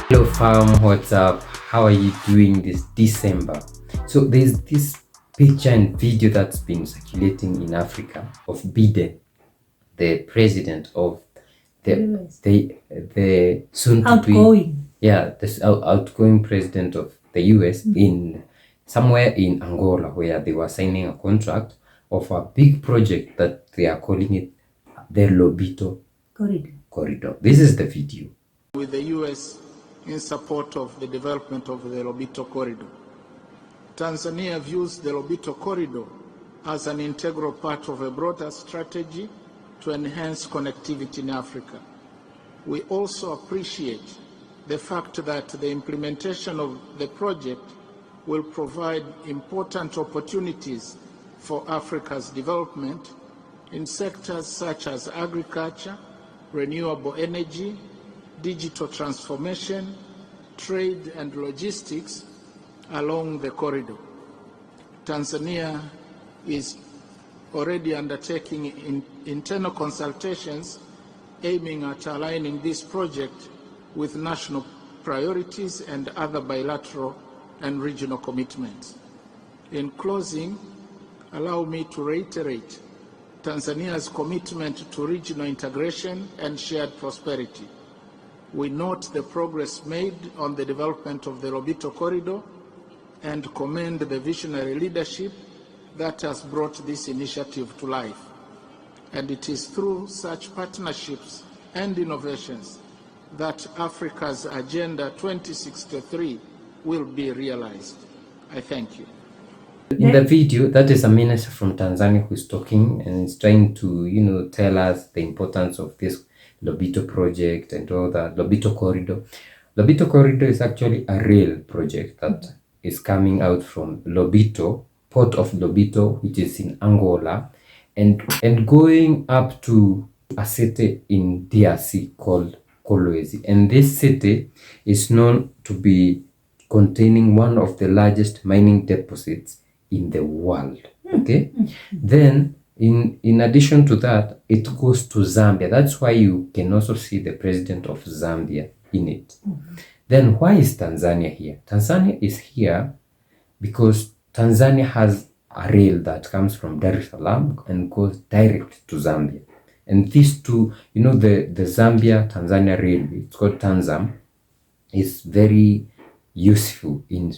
Hello fam, what's up? How are you doing this December? So there's this picture and video that's been circulating in Africa of Biden, the president of the soon to outgoing. the outgoing president of the US in somewhere in Angola, where they were signing a contract of a big project that they are calling it the Lobito Corridor. This is the video. With the US in support of the development of the Lobito Corridor. Tanzania views the Lobito Corridor as an integral part of a broader strategy to enhance connectivity in Africa. We also appreciate the fact that the implementation of the project will provide important opportunities for Africa's development in sectors such as agriculture, renewable energy, digital transformation, trade and logistics along the corridor. Tanzania is already undertaking internal consultations aiming at aligning this project with national priorities and other bilateral and regional commitments. In closing, allow me to reiterate Tanzania's commitment to regional integration and shared prosperity. We note the progress made on the development of the Lobito Corridor and commend the visionary leadership that has brought this initiative to life. And it is through such partnerships and innovations that Africa's Agenda 2063 will be realized. I thank you. In the video, that is a minister from Tanzania who's talking and is trying to, tell us the importance of this Lobito project and all that. Lobito Corridor. Lobito Corridor is actually a rail project that is coming out from Lobito, port of Lobito, which is in Angola, and going up to a city in DRC called Kolwezi. And this city is known to be containing one of the largest mining deposits in the world. Okay? Then in addition to that, it goes to Zambia. That's why you can also see the president of Zambia in it. Then why is Tanzania here? Tanzania is here because Tanzania has a rail that comes from Dar es Salaam and goes direct to Zambia. And these two, the Zambia-Tanzania railway, it's called Tanzam, is very useful in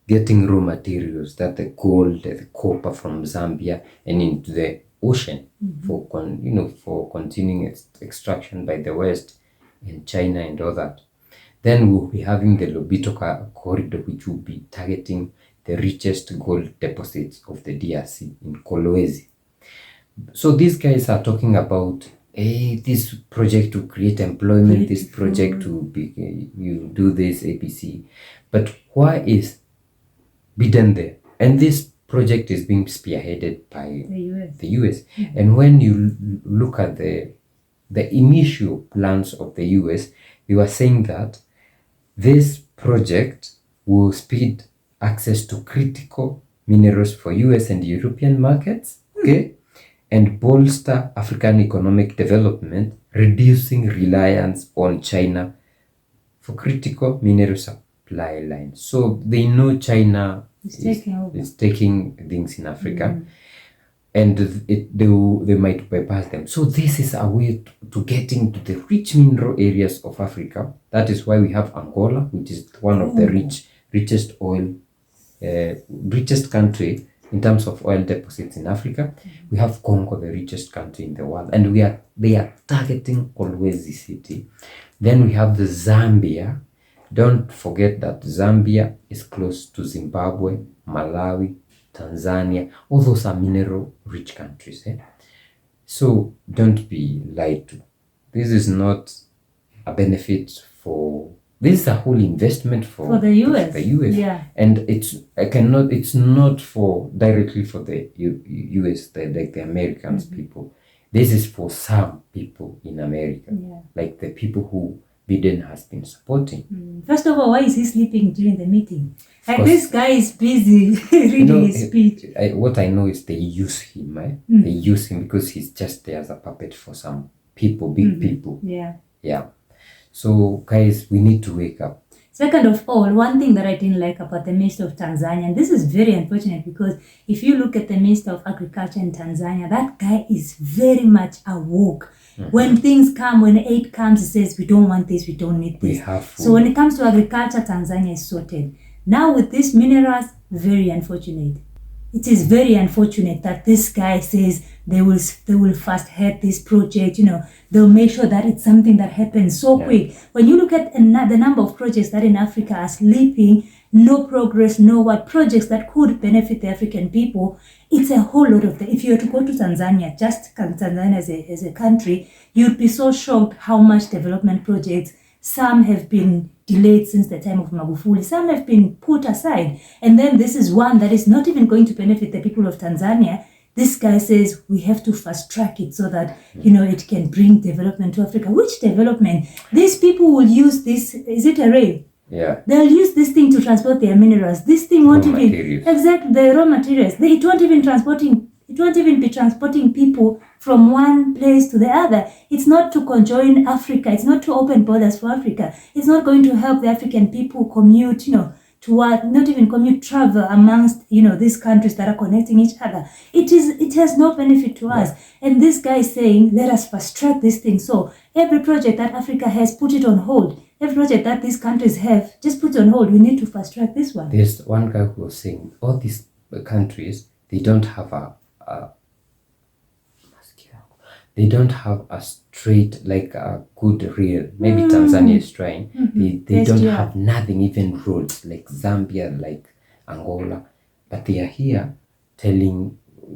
getting raw materials, that the gold, the copper from Zambia and into the ocean for continuing its extraction by the West in China and all that. Then we'll be having the Lobito Corridor, which will be targeting the richest gold deposits of the DRC in Kolwezi. So these guys are talking about this project to create employment, this project to be, you do this ABC. But why is Biden there? And this project is being spearheaded by the US. And when you look at the initial plans of the US, they were saying that this project will speed access to critical minerals for US and European markets, okay, and bolster African economic development, reducing reliance on China for critical mineral supply lines. So they know China is taking things in Africa, and they might bypass them. So this is a way to getting to the rich mineral areas of Africa. That is why we have Angola, which is one of the richest country in terms of oil deposits in Africa. We have Congo, the richest country in the world, and they are targeting Kolwezi city. Then we have the Zambia. Don't forget that Zambia is close to Zimbabwe, Malawi, Tanzania. All those are mineral-rich countries. So don't be lied to. This is not a benefit for. This is a whole investment for the US. Yeah. And it's not for directly for the US, like the Americans people. This is for some people in America, like the people who Biden has been supporting. First of all, why is he sleeping during the meeting? Like, this guy is busy reading his speech. What I know is they use him. They use him because he's just there as a puppet for some people, big people. Yeah. So guys, we need to wake up. Second of all, one thing that I didn't like about the Minister of Tanzania, and this is very unfortunate because if you look at the Minister of Agriculture in Tanzania, that guy is very much awoke. When things come, when aid comes, he says, we don't want this, we don't need this. We have food. So when it comes to agriculture, Tanzania is sorted. Now with these minerals, very unfortunate. It is very unfortunate that this guy says they will fast head this project, they'll make sure that it's something that happens so quick. When you look at the number of projects that in Africa are sleeping, no progress, no what projects that could benefit the African people, it's a whole lot of them. If you were to go to Tanzania, just Tanzania as a country, you'd be so shocked how much development projects, some have been delayed since the time of Magufuli, some have been put aside. And then this is one that is not even going to benefit the people of Tanzania. This guy says we have to fast track it so that, it can bring development to Africa. Which development? These people will use this, is it a rail? Yeah. They'll use this thing to transport their minerals. This thing won't even, exactly, the raw materials. It won't even be transporting people from one place to the other. It's not to conjoin Africa. It's not to open borders for Africa. It's not going to help the African people commute, not even commute, travel amongst, these countries that are connecting each other. It has no benefit to us. And this guy is saying, let us fast track this thing. So every project that Africa has, put it on hold. Every project that these countries have, just put on hold. We need to fast track this one. There's one guy who was saying all these countries, they don't have a straight, like a good rail. Maybe Tanzania is trying. They don't have nothing, even roads like Zambia, like Angola, but they are here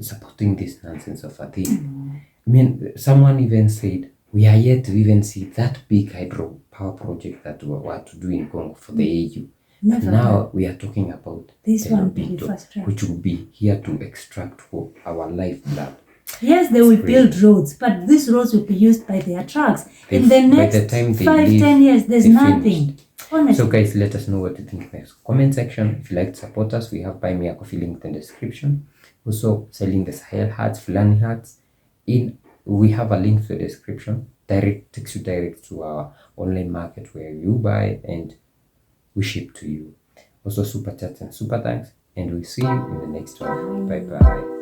supporting this nonsense of a thing. I mean, someone even said we are yet to even see that big hydro power project that we were to do in Congo for the AU. Now we are talking about this one, Lobito, which will be here to extract our lifeblood. Yes, they will build roads, but these roads will be used by their trucks. In the next 5-10 years, there's nothing. Honestly. So guys, let us know what you think in the comment section. If you like to support us, we have Buy Me a Coffee link in the description. Also, selling the Sahel hats, Fulani hats. We have a link to the description. Takes you direct to our online market where you buy and we ship to you. Also, super chats and super thanks. And we'll see you in the next one. Bye bye.